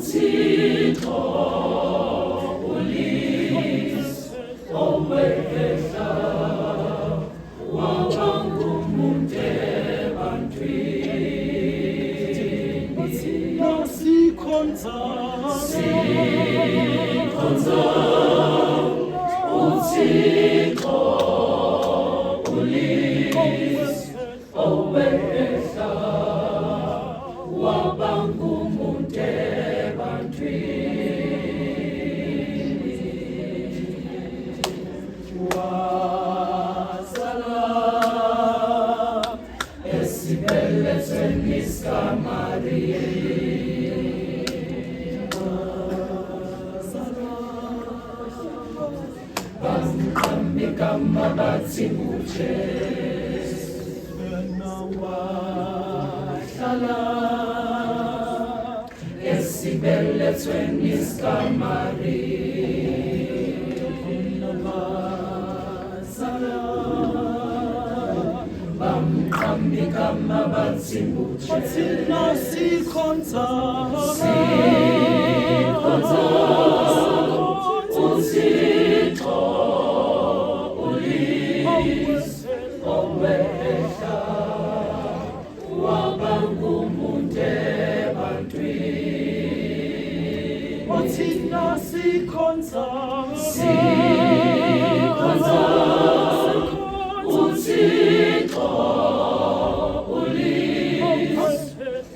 uThixo owehla wabangumuntu ebantwini sikhonza uThixo owehla wabangumuntu ebantwini wazala esibelethweni sikaMariya bamqamba bathi uJesu wena wahlala esibelethweni sikaMariya bazala bamqamba bathi uJesu sikhonza uThixo owehla wabangumuntu ebantwini thina sikhonza uThixo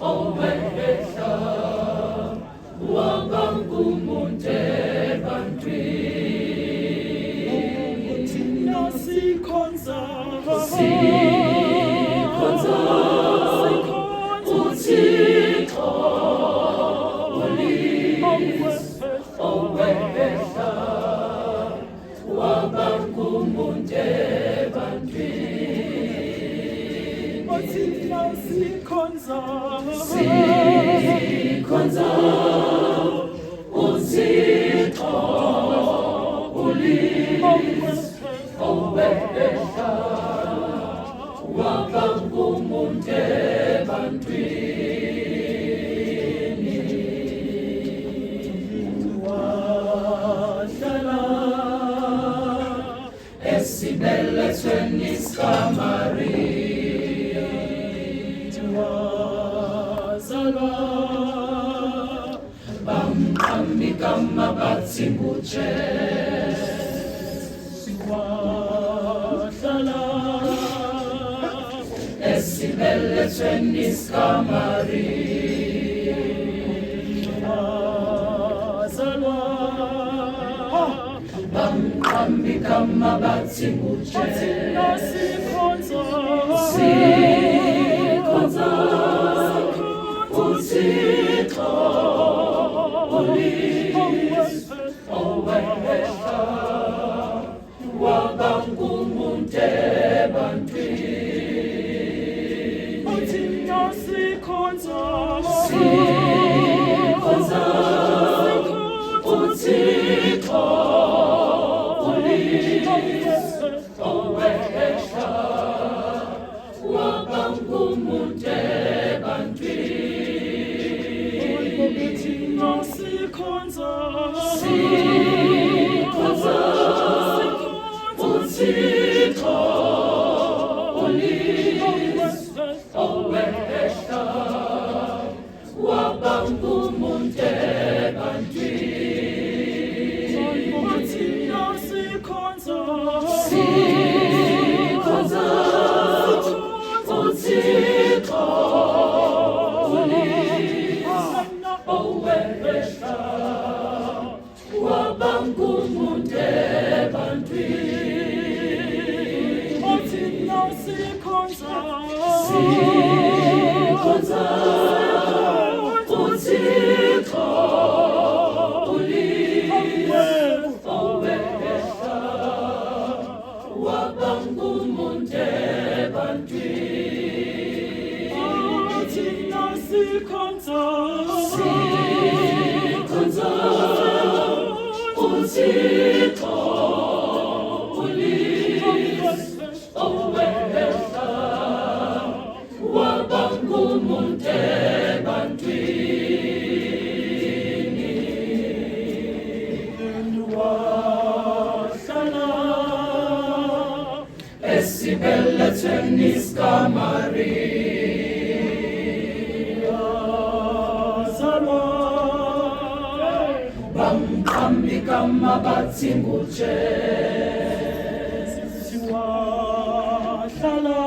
owehla wabangumuntu ebantwini thina sikhonza uThixo owehla wabangumuntu ebantwini thina sikhonza uThixo owehla wabangumuntu ebantwini wahlala esibelethweni sikaMariya wazalwa bamqamba bathi uJesu wahlala esibelethweni sikaMariya wazalwa bamqamba bathi uJesu sikhonza uThixo owehla wabangumuntu ebantwini thina sikhonza uThixo owehla wabangumuntu ebantwini thina sikhonza uThixo owehla wabangumuntu ebantwini thina sikhonza uThixo owehla wabangumuntu ebantwini thina sikhonza uThixo owehla wabangumuntu ebantwini thina sikhonza uThixo owehla wabangumuntu ebantwini niskamari zalwa bamqambi kamabathi ngutshe siwahlala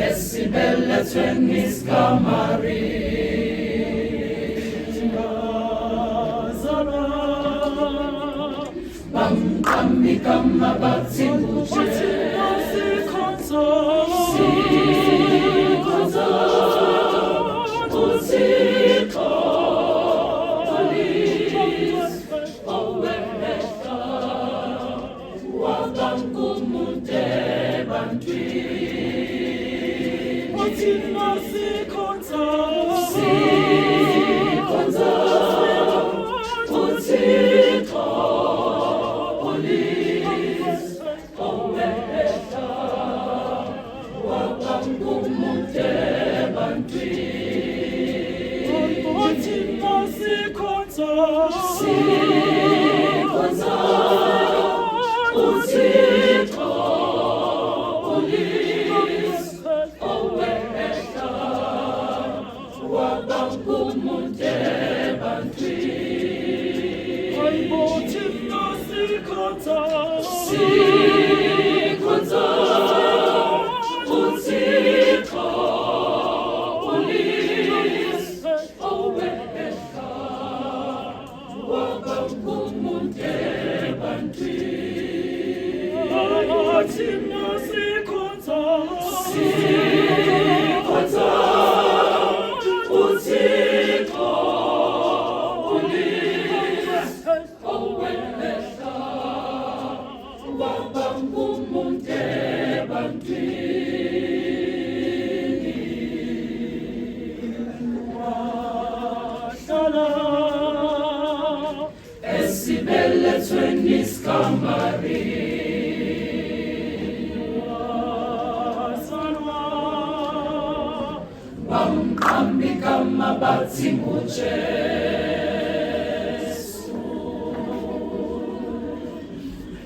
esibelethwe niskamari bamqambi kamabathi ngutshe sikhonza uThixo owehla wabangumude ebantwini thina sikhonza uThixo esibelethwe niskamari bamqambi kamabathi ngutshe